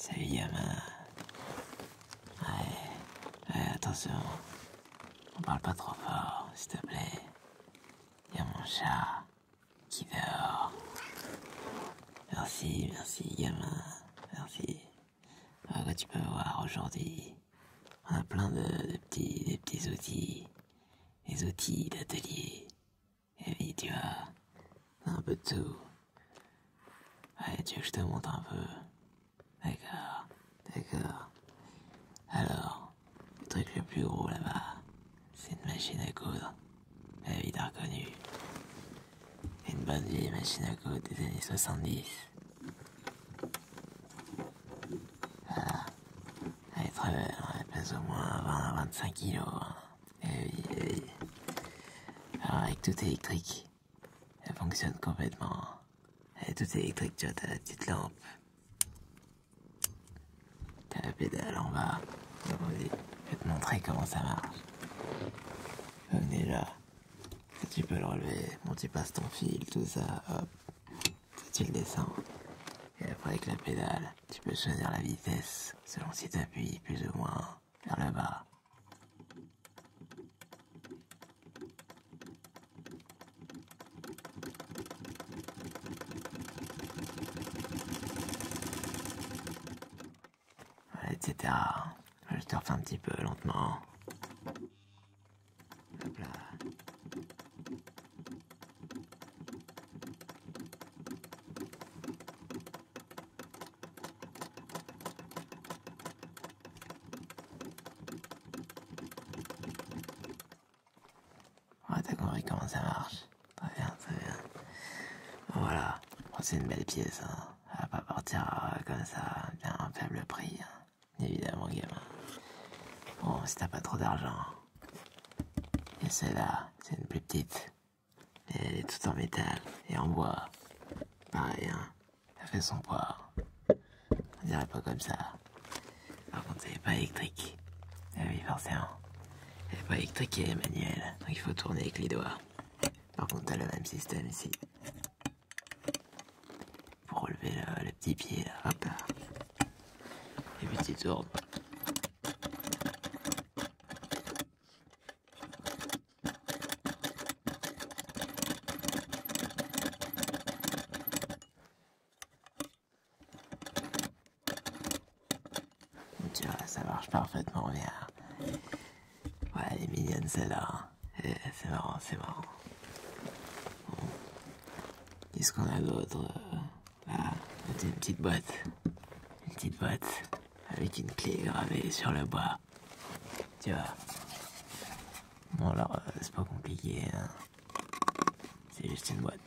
Salut gamin. Ouais, attention. On parle pas trop fort, s'il te plaît. Y a mon chat qui dort. Merci gamin. Merci. Comme tu peux voir aujourd'hui, on a plein de petits outils. Des outils d'atelier. Et oui, tu vois, un peu de tout. Ouais, tu veux que je te montre un peu? D'accord. Alors, le truc le plus gros là-bas, c'est une machine à coudre. Eh oui, t'as reconnu. Une bonne vieille machine à coudre des années 70. Voilà. Elle est très belle, hein. Elle pèse au moins 20 à 25 kilos. Hein. Eh oui. Alors avec tout électrique, elle fonctionne complètement. Elle est toute électrique, tu vois, t'as la petite lampe. T'as la pédale en bas. Donc, je vais te montrer comment ça marche. Donc déjà, tu peux le relever. Bon, tu passes ton fil, tout ça, hop. Tu le descends. Et après, avec la pédale, tu peux choisir la vitesse selon si tu appuies plus ou moins vers le bas. Voilà, etc. Je te refais un petit peu lentement. Hop là. Ouais, t'as compris comment ça marche. Très bien. Bon, voilà. Bon, c'est une belle pièce, hein. Elle va pas partir comme ça, bien un faible prix. Hein. Évidemment, gamin. Bon, si t'as pas trop d'argent. Et celle-là, c'est une plus petite. Et elle est toute en métal et en bois. Pareil, hein. Elle fait son poids. On dirait pas comme ça. Par contre, elle est pas électrique. Ah oui, forcément. Elle est pas électrique et elle est manuelle. Donc il faut tourner avec les doigts. Par contre, t'as le même système ici. Pour relever le petit pied, là. Hop là. Et puis tu tournes. Tu vois, ça marche parfaitement bien. Ouais, elle est mignonne celle-là. Hein. C'est marrant. Bon. Qu'est-ce qu'on a d'autre? Là, c'est une petite boîte. Une petite boîte avec une clé gravée sur le bois. Tu vois. Bon alors, c'est pas compliqué. Hein. C'est juste une boîte.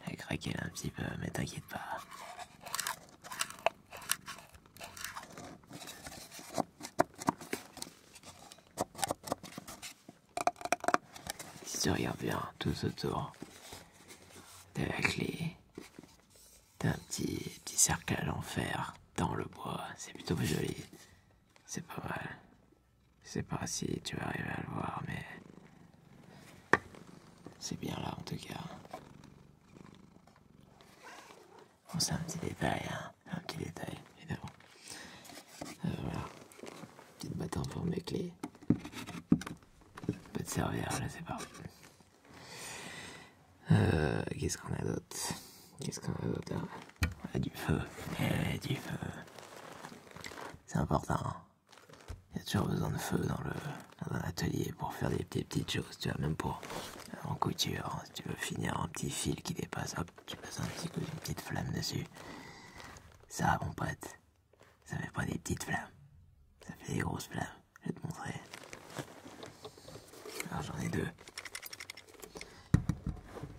Elle craquelle un petit peu, mais t'inquiète pas. Si tu regardes bien tout autour de la clé, t'as un petit cerclage en fer dans le bois. C'est plutôt joli. C'est pas mal. Je sais pas si tu vas arriver à le voir, mais c'est bien là en tout cas. Bon, c'est un petit détail, hein. Un petit détail, évidemment. Voilà. Petite boîte en forme de clé. Peut te servir, je sais pas. Qu'est-ce qu'on a d'autre là? Ouais, du feu. Du feu. C'est important. Hein. Il y a toujours besoin de feu dans un atelier pour faire des petites choses, tu vois, même pour en couture. Hein, si tu veux finir un petit fil qui dépasse, hop, tu passes un petit coup d'une petite flamme dessus. Ça, mon pote, ça fait pas des petites flammes. Ça fait des grosses flammes. Je vais te montrer. Alors j'en ai deux.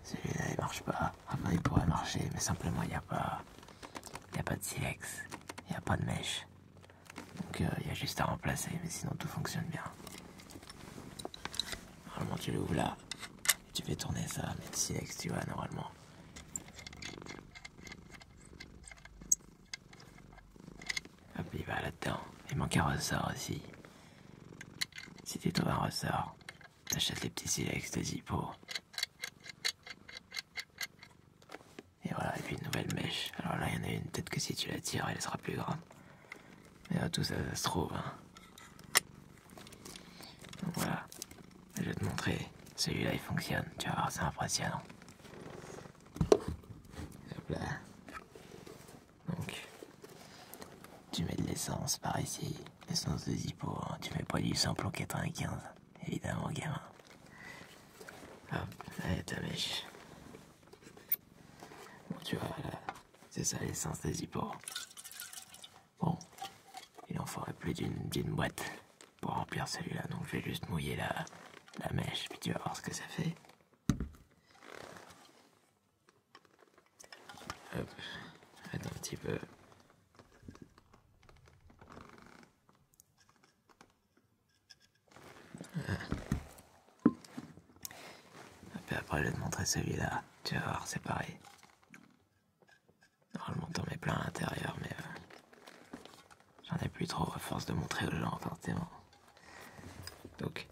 Celui-là, il marche pas. Enfin, il pourrait marcher, mais simplement, il n'y a pas de silex. Il n'y a pas de mèche. Donc, il y a juste à remplacer, mais sinon, tout fonctionne bien. Normalement, tu l'ouvres là. Tu fais tourner ça, mais le silex, tu vois, normalement. Hop, il va là-dedans. Il manque un ressort aussi. Si tu trouves un ressort, t'achètes les petits silex de Zippo. Et voilà, et puis une nouvelle mèche. a une, peut-être que si tu la tires, elle sera plus grande. Mais tout ça, ça se trouve. Hein. Donc voilà, je vais te montrer. Celui-là, il fonctionne. Tu vas voir, c'est impressionnant. Hop là. Donc, tu mets de l'essence par ici. L'essence de Zippo. Hein. Tu mets pas du samplon 95, évidemment, gamin. Hop, allez, ta mèche. Bon, tu vois, là, c'est ça l'essence de Zippo. Bon, il en faudrait plus d'une boîte pour remplir celui-là. Donc, je vais juste mouiller la mèche, puis tu vas voir ce que ça fait. Hop, attends un petit peu. Et après, je vais te montrer celui-là. Tu vas voir, c'est pareil. Normalement, t'en mets plein à l'intérieur, mais j'en ai plus trop à force de montrer aux gens, forcément. Donc,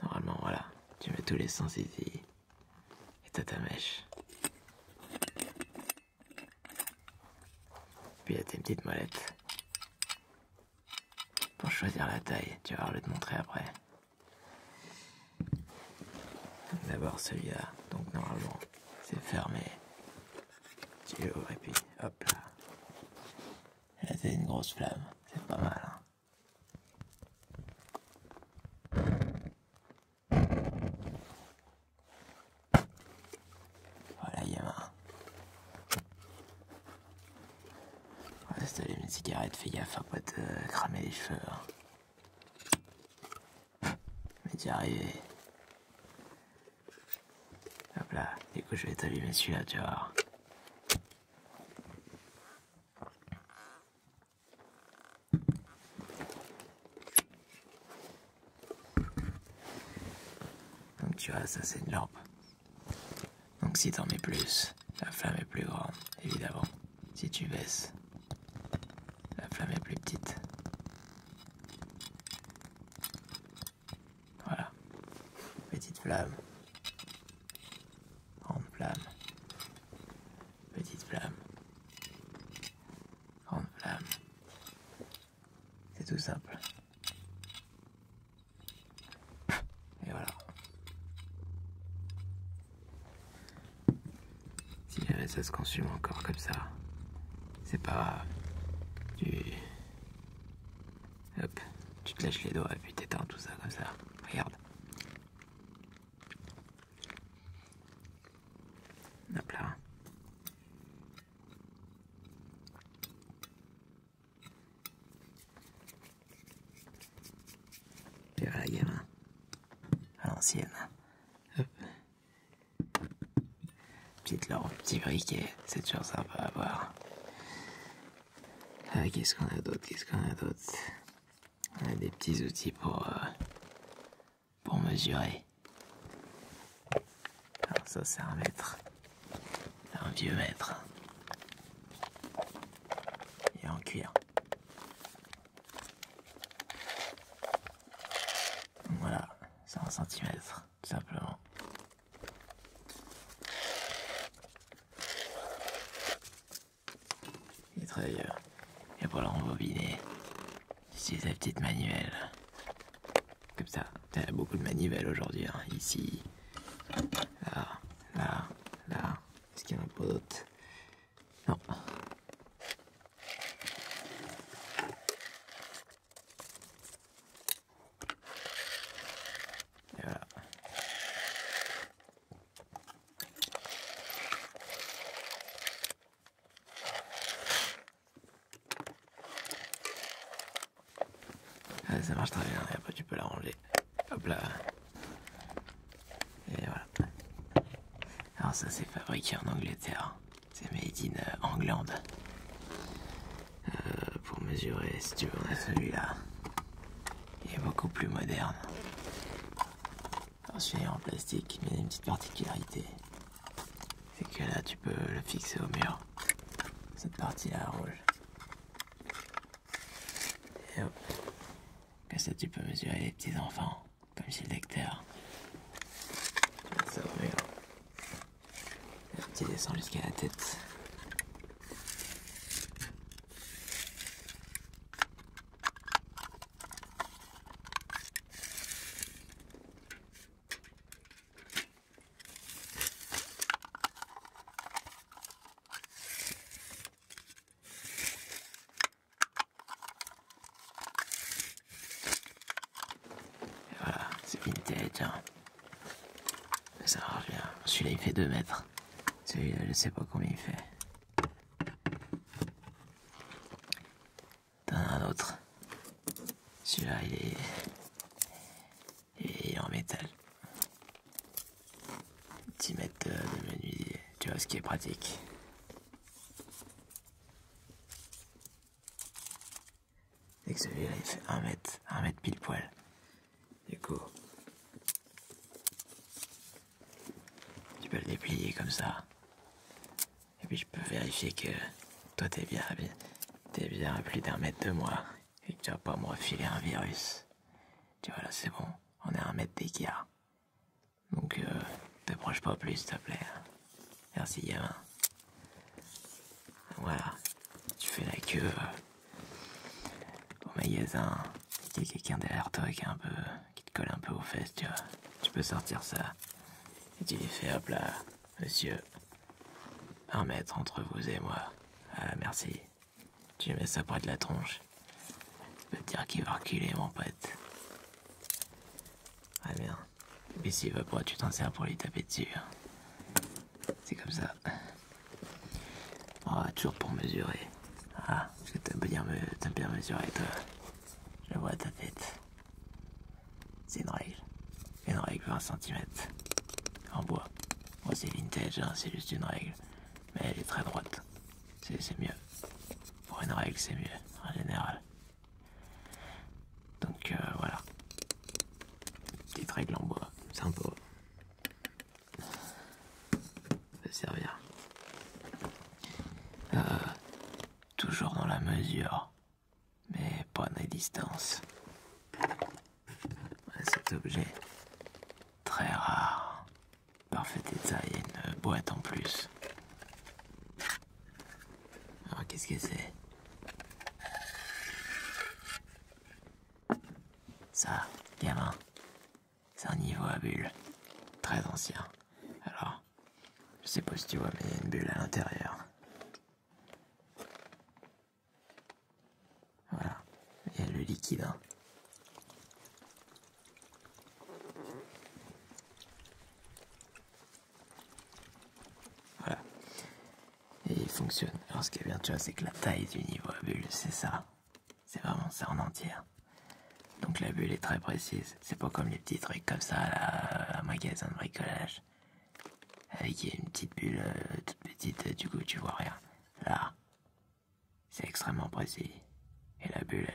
normalement, voilà. Tu mets tous les sens ici. Et t'as ta mèche. Puis il y a tes petites molettes. Pour choisir la taille, tu vas voir, je vais te montrer après. D'abord celui-là, donc normalement c'est fermé. Tu l'ouvres et puis hop là. Là c'est une grosse flamme, c'est pas mal. Hein. Voilà gamin. Ouais, si t'allumes une cigarette, fais gaffe à pas te cramer les cheveux. Hein. Mais t'y arrivé. Hop là, du coup je vais t'allumer celui-là, tu vas voir. Donc tu vois, ça c'est une lampe. Donc si t'en mets plus, la flamme est plus grande, évidemment. Si tu baisses, la flamme est plus petite. Voilà. Petite flamme. Grande flamme. Petite flamme. Grande flamme. C'est tout simple. Et voilà. Si jamais ça se consume encore comme ça, c'est pas grave. Hop, tu te lèches les doigts et puis t'éteins tout ça comme ça. Regarde. Hop là. Et voilà, gamin. À l'ancienne. Hop. Petite lampe, petit briquet, c'est toujours sympa à voir. Qu'est-ce qu'on a d'autre? On a des petits outils pour mesurer. Alors ça c'est un mètre. C'est un vieux mètre. Il est en cuir. Donc voilà, c'est 1 centimètre, tout simplement. Il est très vieux. Et pour le rembobiner, j'utilise la petite manivelle. Comme ça, t'as beaucoup de manivelles aujourd'hui, hein. Ici, là, là, là. Est-ce qu'il y en a pas d'autres? Non. Et voilà. Ah, ça marche très bien, et après tu peux la ranger. Hop là. Et voilà. Alors ça c'est fabriqué en Angleterre. C'est made in England. Pour mesurer, si tu veux, on a celui-là. Il est beaucoup plus moderne. Alors celui-là est en plastique, mais il y a une petite particularité. C'est que là tu peux le fixer au mur. Cette partie-là rouge. Et hop. Comme ça tu peux mesurer les petits enfants. Comme chez le lecteur. Tu mets ça au mur. Et hop, tu descends jusqu'à la tête. tiens. Ça marche bien. Celui-là, il fait 2 mètres. Celui-là, je sais pas combien il fait. T'en as un autre. Celui-là, il est en métal. Petit mètre de menuisier. Tu vois ce qui est pratique. Et que celui-là, il fait 1 mètre pile poil. Du coup, tu peux le déplier comme ça. Et puis je peux vérifier que toi t'es bien à plus d'1 mètre de moi. Et que tu vas pas me refiler un virus. Tu vois là, c'est bon. On est à 1 mètre d'écart. Donc, t'approche pas plus, s'il te plaît. Merci, gamin. Voilà. Tu fais la queue au magasin. Il y a quelqu'un derrière toi qui te colle un peu aux fesses, tu vois. Tu peux sortir ça. Et tu lui fais, hop là, monsieur. 1 mètre entre vous et moi. Ah, merci. Tu mets ça près de la tronche. Je peux te dire qu'il va reculer, mon pote. Ah bien. Et puis s'il veut pas, tu t'en sers pour lui taper dessus. C'est comme ça. Oh, toujours pour mesurer. Ah, parce que t'aimes bien mesurer, toi. Je vois ta tête. C'est une règle. Une règle 20 cm. En bois. Moi, c'est vintage, hein, c'est juste une règle. Mais elle est très droite. C'est mieux. Pour une règle, c'est mieux, en général. Donc, voilà. Petite règle en bois. Sympa. Ça peut servir. Toujours dans la mesure. Mais pas dans les distances. Cet objet. Très rare. Parfait état, il y a une boîte en plus. Alors qu'est-ce que c'est? Ça, gamin, c'est un niveau à bulles. Très ancien. Alors, je sais pas si tu vois, mais il y a une bulle à l'intérieur. Voilà, il y a le liquide. Hein. Voilà. Et il fonctionne. Alors ce qui est bien, tu vois, c'est que la taille du niveau à bulles, c'est ça. C'est vraiment ça en entière. Donc la bulle est très précise. C'est pas comme les petits trucs comme ça à un magasin de bricolage. Avec une petite bulle toute petite, du coup tu vois rien. Là, c'est extrêmement précis. Et la bulle,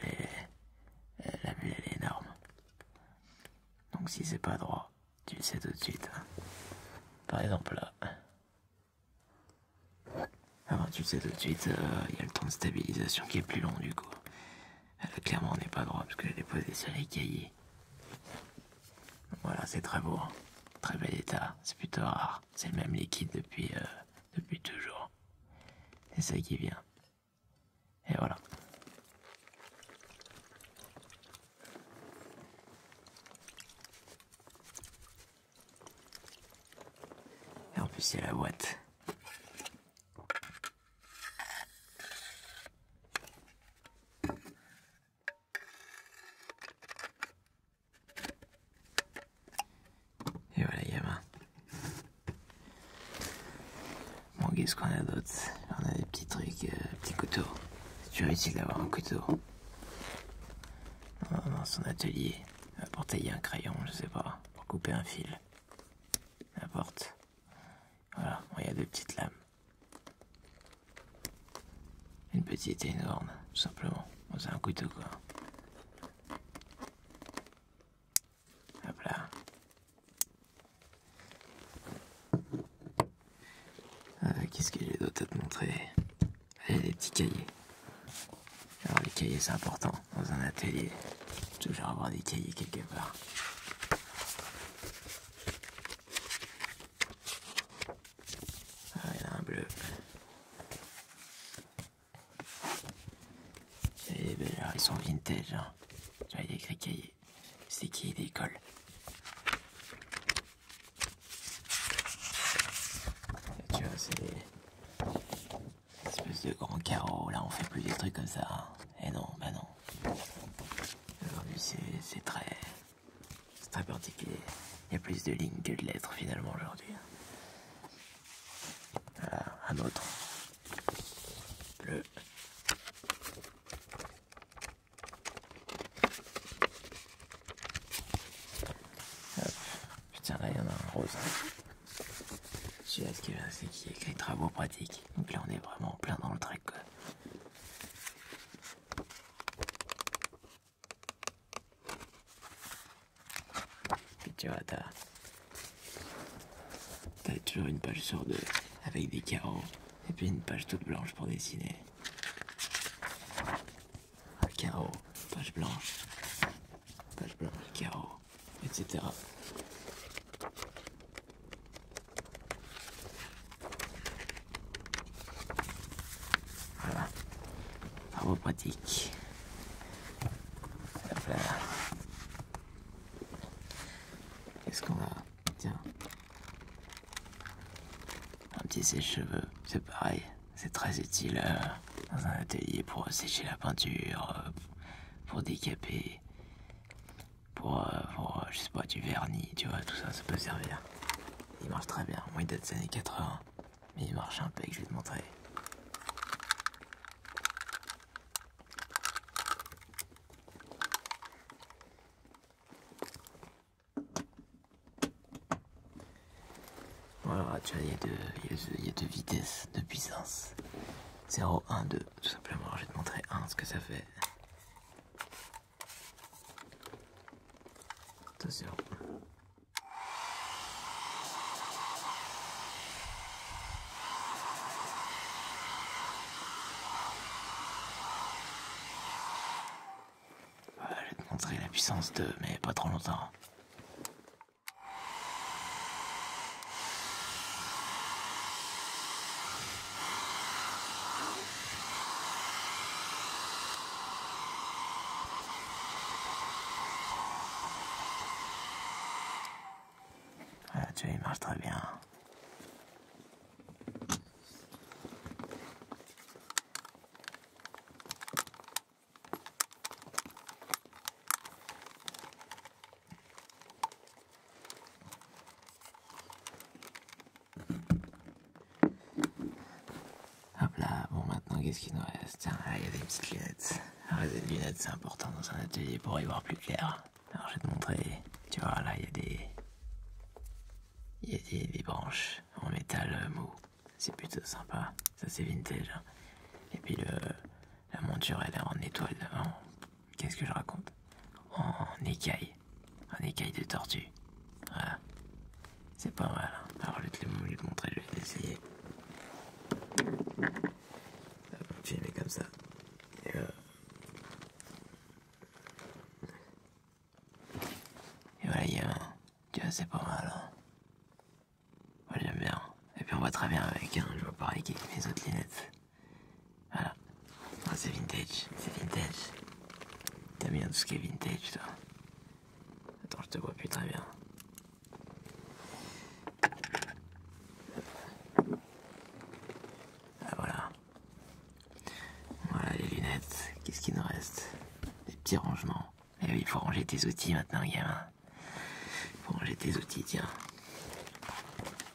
elle est énorme. Donc si c'est pas droit, tu le sais tout de suite. Hein. Par exemple là. Alors tu le sais tout de suite, il y a le temps de stabilisation qui est plus long du coup. Là, clairement on n'est pas droit parce que je l'ai posé sur les cahiers. Donc, voilà, c'est très beau. Hein. Très bel état, c'est plutôt rare. C'est le même liquide depuis toujours. C'est ça qui est bien. Et voilà. Et en plus c'est la boîte. Et voilà, gamin. Bon, qu'est-ce qu'on a d'autre? On a des petits trucs, petits couteaux. C'est toujours utile d'avoir un couteau. Dans son atelier, pour tailler un crayon, je sais pas, pour couper un fil. N'importe. Voilà, bon, il y a 2 petites lames. Une petite et une grande, tout simplement. Bon, c'est un couteau, quoi. Hop là. Qu'est-ce que j'ai d'autre à te montrer? Il y a des petits cahiers. Alors les cahiers c'est important dans un atelier. Toujours avoir des cahiers quelque part. Ah, il y en a un bleu. Et alors, ils sont vintage. Hein. Tu vois, il y a écrit cahier. C'est cahier d'école. Tu vois, c'est des espèces de grands carreaux. Là, on fait plus des trucs comme ça. Hein. Et non, bah non. Aujourd'hui, c'est très particulier. Il y a plus de lignes que de lettres finalement aujourd'hui. Voilà, un autre. Bleu. Hop. Putain, là il y en a un rose. Celui-là, ce qui est bien, c'est qu'il y a écrit travaux pratiques. Donc là, on est vraiment plein dans le truc, quoi. Puis tu vois, t'as toujours une page sur deux avec des carreaux. Et puis une page toute blanche pour dessiner. Un carreau, page blanche, carreau, etc. Voilà. Travaux pratiques. Hop là. Qu'est-ce qu'on a? Tiens. Un petit sèche-cheveux, c'est pareil. C'est très utile dans un atelier pour sécher la peinture, pour décaper, pour je sais pas, du vernis, tu vois, tout ça, ça peut servir. Il marche très bien. Moi, il date des années 80, mais il marche un peu, que je vais te montrer. Voilà, tu vois, il y a deux vitesses de puissance. 0, 1, 2, tout simplement. Alors, je vais te montrer ce que ça fait. Attention. Voilà, je vais te montrer la puissance 2, mais pas trop longtemps. Voilà, tu vois, il marche très bien. Hop là, bon maintenant qu'est-ce qu'il nous reste? Tiens, là il y a des petites lunettes. Alors les lunettes c'est important dans un atelier pour y voir plus clair. Alors je vais te montrer, tu vois là il y a des branches en métal mou. C'est plutôt sympa, ça c'est vintage. Hein. Et puis la monture elle est en étoile, qu'est-ce que je raconte? En écaille de tortue. Voilà, c'est pas mal. Hein. Alors je vais te le montrer, je vais l'essayer. Tu les mets comme ça. Et voilà, il y a un. Tu vois, c'est pas mal. Hein. Moi j'aime bien. Et puis on voit très bien avec, je vois pareil qu'avec mes autres lunettes. Voilà. Ah, c'est vintage. T'aimes bien tout ce qui est vintage, toi. Attends, je te vois plus très bien. Ah, voilà. Voilà les lunettes. Qu'est-ce qu'il nous reste? Des petits rangements. Et oui, il faut ranger tes outils maintenant, gamin. Faut ranger tes outils, tiens.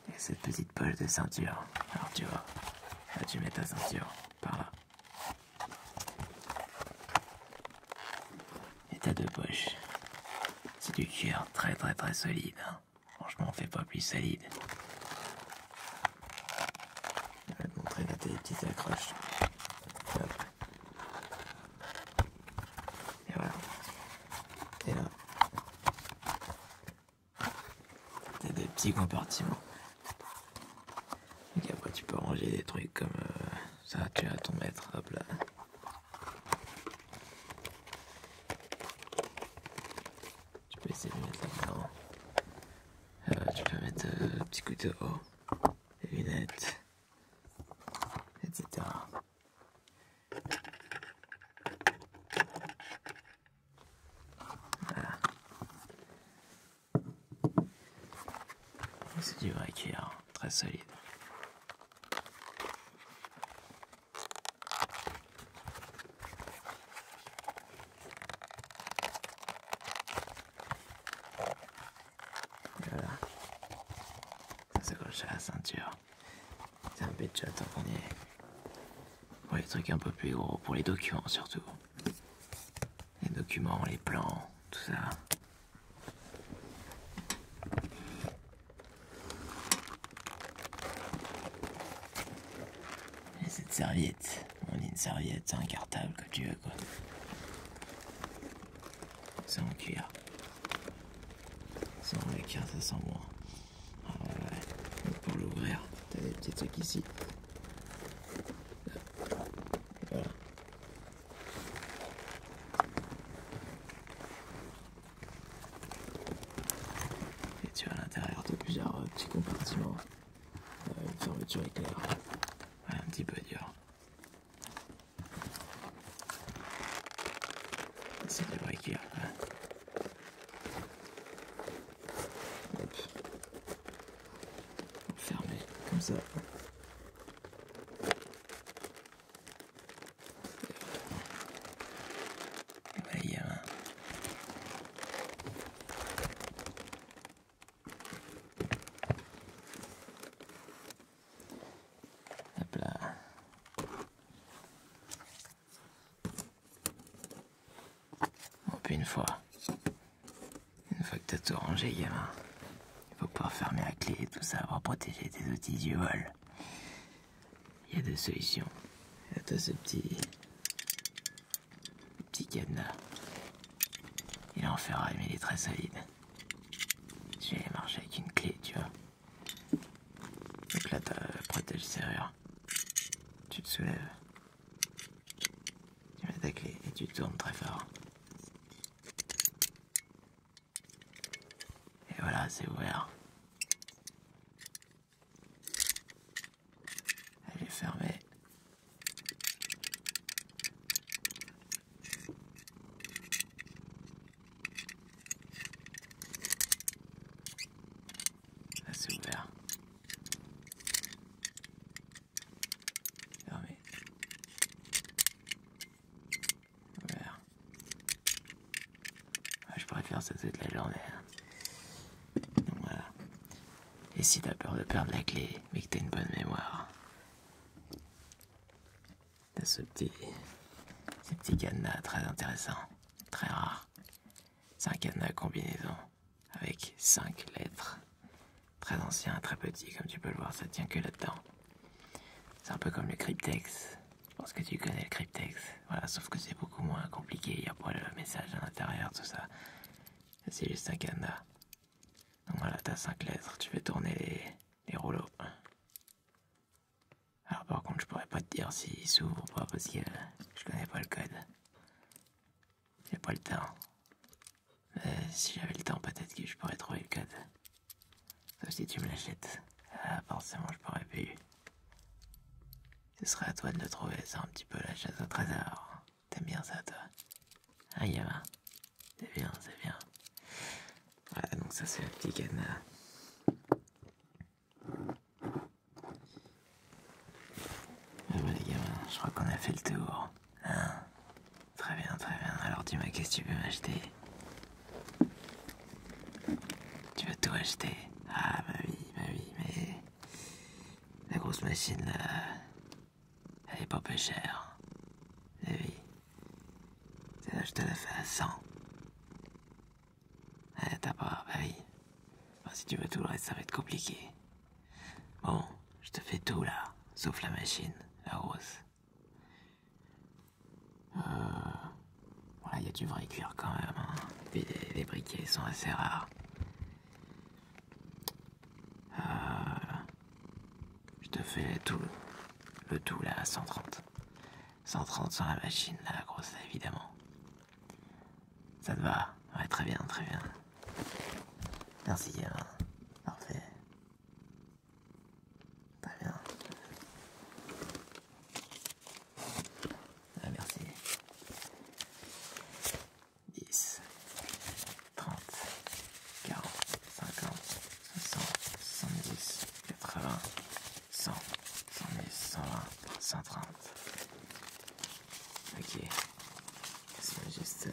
Et cette petite poche de ceinture. Alors tu vois, là tu mets ta ceinture par là. Et t'as deux poches. C'est du cuir très solide. Hein. Franchement, on fait pas plus solide. Je vais te montrer là, t'as des petites accroches. Hop. Et voilà. Et là, t'as des petits compartiments. Et après, tu peux ranger des trucs comme ça, tu as ton mètre, hop là. Tu peux essayer de mettre là-dedans. Tu peux mettre un petit couteau, des lunettes, etc. Voilà. C'est du vrai cuir, très solide. C'est un pet shop, tant qu'on y est. Pour les trucs un peu plus gros, pour les documents surtout. Les documents, les plans, tout ça. Et cette serviette, on dit une serviette, c'est un cartable que tu veux quoi. C'est en cuir. C'est en cuir, ça sent bon. Ah ouais. Donc pour l'ouvrir, t'as des petits trucs ici. Voilà. Et tu as à l'intérieur de plusieurs petits compartiments. Une fermeture éclair. Ouais, un petit peu dur. C'est des vrais cuirs. Hop. Fermé, comme ça. Ouais, hop là. Bon, puis une fois que t'as tout rangé, gamin, il faut pouvoir fermer la clé et tout ça pour protéger tes outils du vol. Il y a deux solutions. T'as ce petit cadenas. Il est en ferraille, mais il est très solide. Je vais marcher avec une clé, tu vois. Donc là, t'as le protège-serrure. Tu te soulèves. Tu mets ta clé et tu tournes très fort. Et voilà, c'est ouvert. Elle est fermée. Là, c'est ouvert. Fermé. Ouvert. Ouais, je pourrais faire ça toute la journée. Donc voilà. Et si t'as peur de perdre la clé, mais que t'as une bonne mémoire, t'as ce petit cadenas très intéressant, très rare. C'est un cadenas combinaison avec 5 lettres. Très ancien, très petit, comme tu peux le voir, ça tient que là-dedans. C'est un peu comme le cryptex. Je pense que tu connais le cryptex. Voilà, sauf que c'est beaucoup moins compliqué. Il y a pas le message à l'intérieur, tout ça. C'est juste un cadenas. Donc voilà, t'as 5 lettres. Tu fais tourner les rouleaux. Alors par contre, je pourrais pas te dire s'il s'ouvre ou pas parce que je connais pas le code. J'ai pas le temps. Mais si j'avais le temps, peut-être que je pourrais trouver le code. Sauf si tu me l'achètes. Forcément, je pourrais plus. Ce serait à toi de le trouver, c'est un petit peu la chasse au trésor. T'aimes bien ça, toi? Ah, gamin. C'est bien, c'est bien. Voilà, donc ça, c'est le petit cadenas. Ah bah, les gamins, je crois qu'on a fait le tour. Hein? Très bien, très bien. Alors, dis-moi, qu'est-ce que tu veux m'acheter? Tu veux tout acheter? Ah, bah oui, mais... La grosse machine, là... Elle est pas peu chère. Eh oui. Celle-là, je te la fais à 100. T'as pas... Bah oui. Bon, si tu veux tout le reste, ça va être compliqué. Bon, je te fais tout, là. Sauf la machine, la grosse. Voilà, il y a du vrai cuir quand même. Hein. Puis les briquets sont assez rares. Je te fais tout, le tout là à 130. 130 sur la machine, là, la grosse, là, évidemment. Ça te va? Ouais, très bien, très bien. Merci, gamin. Parfait. Très bien. Ah, merci. 10, 30, 40, 50, 60, 70, 80, 100, 110, 120, 130. Ok. C'est juste...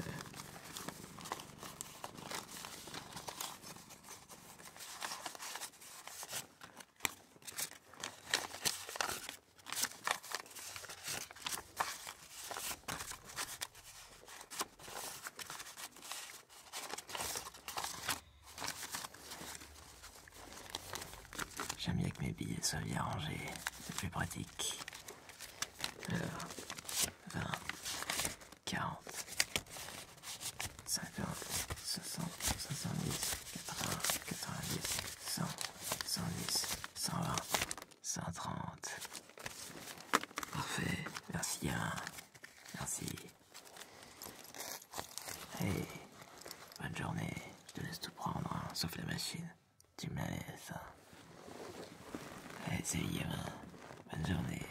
que mes billets soient bien rangés. C'est plus pratique. Alors, 20, 40, 50, 60, 70, 80, 90, 100, 110, 120, 130. Parfait. Merci, gamin. Merci. Hey, bonne journée. Je te laisse tout prendre, hein, sauf la machine. Tu me la laisses, hein. Hey, salut, gamin. Bonne journée.